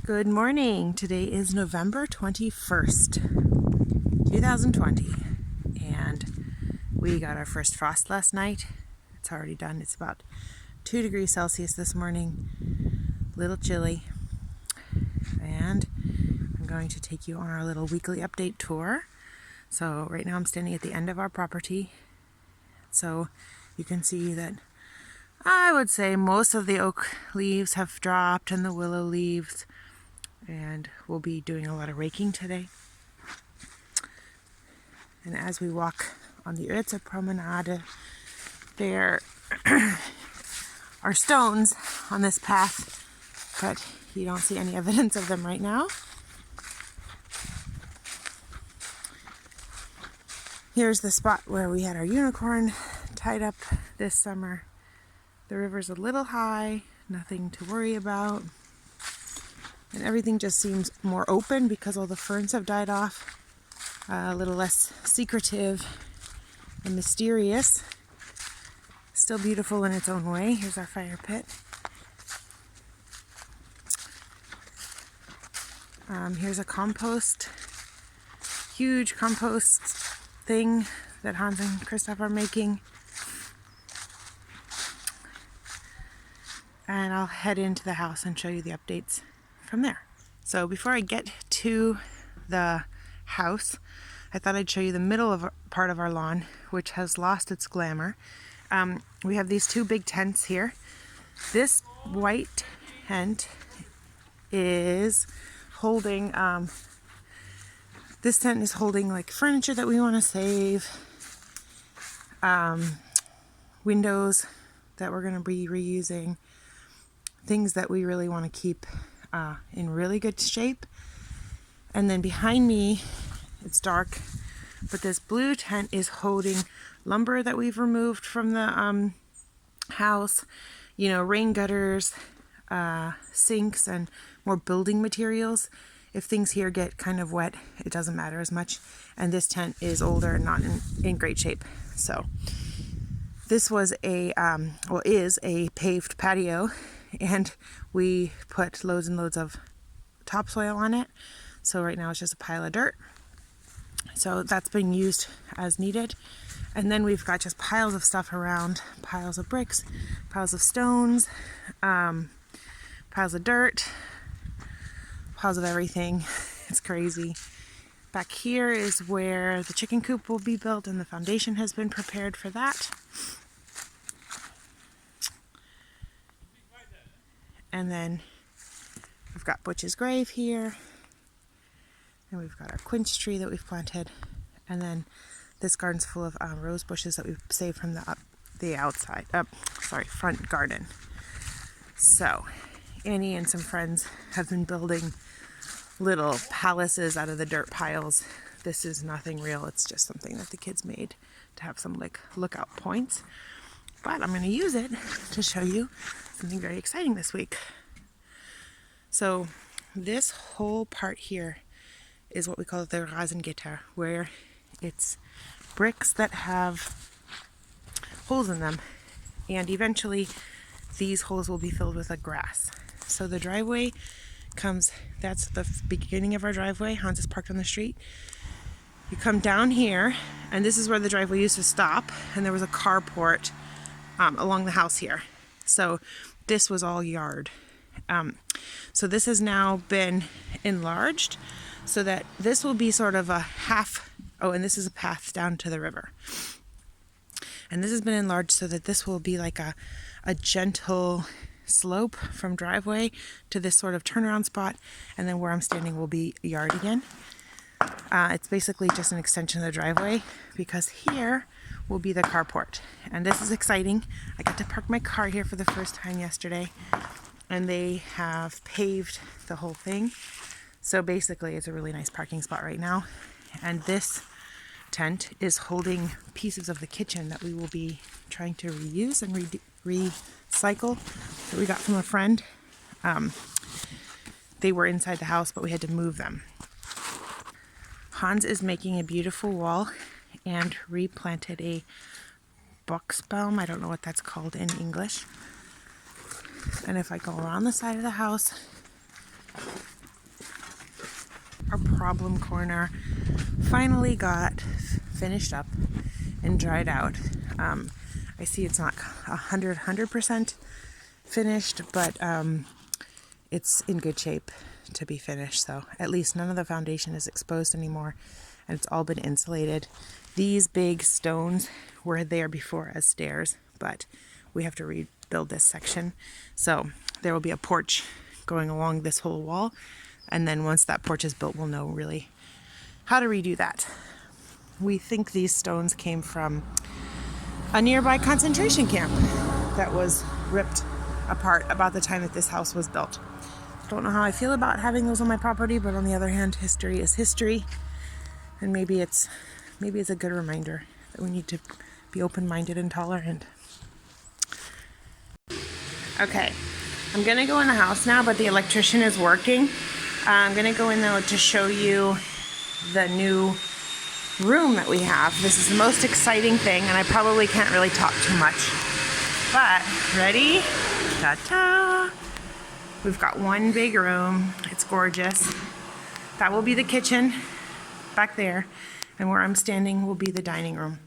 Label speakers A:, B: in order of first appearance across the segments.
A: Good morning. Today is November 21st, 2020, and we got our first frost last night. It's already done. It's about 2 degrees Celsius this morning, a little chilly, and I'm going to take you on our little weekly update tour. So right now I'm standing at the end of our property, so you can see that I would say most of the oak leaves have dropped and the willow leaves, and we'll be doing a lot of raking today. And as we walk on the Örtze promenade, there are stones on this path, but you don't see any evidence of them right now. Here's the spot where we had our unicorn tied up this summer. The river's a little high, nothing to worry about. And everything just seems more open because all the ferns have died off. A little less secretive and mysterious. Still beautiful in its own way. Here's our fire pit. Here's a compost, huge compost thing that Hans and Christoph are making. And I'll head into the house and show you the updates from there. So before I get to the house, I thought I'd show you the middle of part of our lawn, which has lost its glamour. We have these two big tents here. This white tent is holding like furniture that we want to save, windows that we're going to be reusing, things that we really want to keep in really good shape. And then behind me, it's dark, but this blue tent is holding lumber that we've removed from the house, rain gutters, sinks, and more building materials. If things here get kind of wet, it doesn't matter as much. And this tent is older and not in great shape. So this was is a paved patio, and we put loads and loads of topsoil on it. So right now it's just a pile of dirt. So that's being used as needed. And then we've got just piles of stuff around, piles of bricks, piles of stones, piles of dirt, piles of everything. It's crazy. Back here is where the chicken coop will be built, and the foundation has been prepared for that. And then we've got Butch's grave here. And we've got our quince tree that we've planted. And then this garden's full of rose bushes that we've saved from the front garden. So Annie and some friends have been building little palaces out of the dirt piles. This is nothing real. It's just something that the kids made to have some lookout points. But I'm going to use it to show you something very exciting this week. So this whole part here is what we call the Rasengitter, where it's bricks that have holes in them, and eventually these holes will be filled with grass. So the driveway that's the beginning of our driveway. Hans is parked on the street. You come down here, and this is where the driveway used to stop, and there was a carport along the house here. So this was all yard. So this has now been enlarged so that this will be sort of a half. Oh, and this is a path down to the river. And this has been enlarged so that this will be like a gentle slope from driveway to this sort of turnaround spot. And then where I'm standing will be yard again. It's basically just an extension of the driveway, because here will be the carport. And this is exciting. I got to park my car here for the first time yesterday, and they have paved the whole thing. So basically it's a really nice parking spot right now. And this tent is holding pieces of the kitchen that we will be trying to reuse and recycle that we got from a friend. They were inside the house, but we had to move them. Hans is making a beautiful wall and replanted a boxbaum. I don't know what that's called in English. And if I go around the side of the house, problem corner finally got finished up and dried out. I see it's not 100% finished, but it's in good shape to be finished. So at least none of the foundation is exposed anymore, and it's all been insulated. These big stones were there before as stairs, but we have to rebuild this section. So there will be a porch going along this whole wall, and then once that porch is built, we'll know really how to redo that. We think these stones came from a nearby concentration camp that was ripped apart about the time that this house was built. Don't know how I feel about having those on my property, but on the other hand, history is history, and maybe it's a good reminder that we need to be open-minded and tolerant. Okay, I'm gonna go in the house now, but the electrician is working. I'm gonna go in though to show you the new room that we have. This is the most exciting thing, and I probably can't really talk too much. But, ready? Ta-ta! We've got one big room. It's gorgeous. That will be the kitchen back there, and where I'm standing will be the dining room.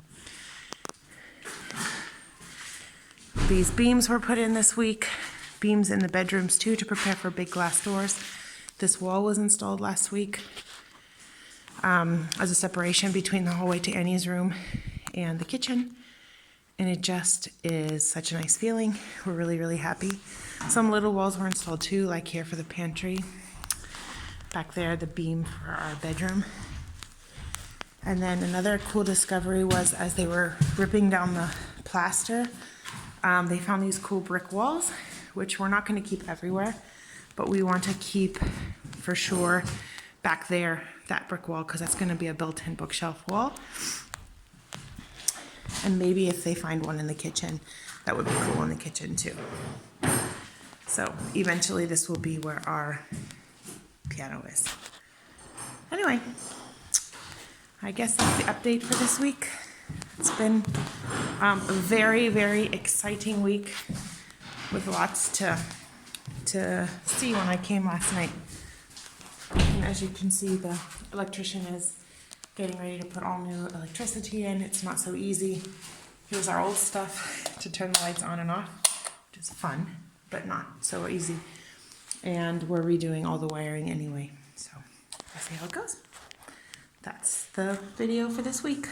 A: These beams were put in this week. Beams in the bedrooms too, to prepare for big glass doors. This wall was installed last week as a separation between the hallway to Annie's room and the kitchen. And it just is such a nice feeling. We're really, really happy. Some little walls were installed too, like here for the pantry. Back there, the beam for our bedroom. And then another cool discovery was as they were ripping down the plaster, they found these cool brick walls, which we're not going to keep everywhere, but we want to keep for sure back there, that brick wall, because that's going to be a built-in bookshelf wall. And maybe if they find one in the kitchen, that would be cool in the kitchen too. So eventually this will be where our piano is. Anyway, I guess that's the update for this week. It's been a very, very exciting week with lots to see when I came last night. And as you can see, the electrician is getting ready to put all new electricity in. It's not so easy. Here's our old stuff to turn the lights on and off, which is fun, but not so easy. And we're redoing all the wiring anyway, so we'll see how it goes. That's the video for this week.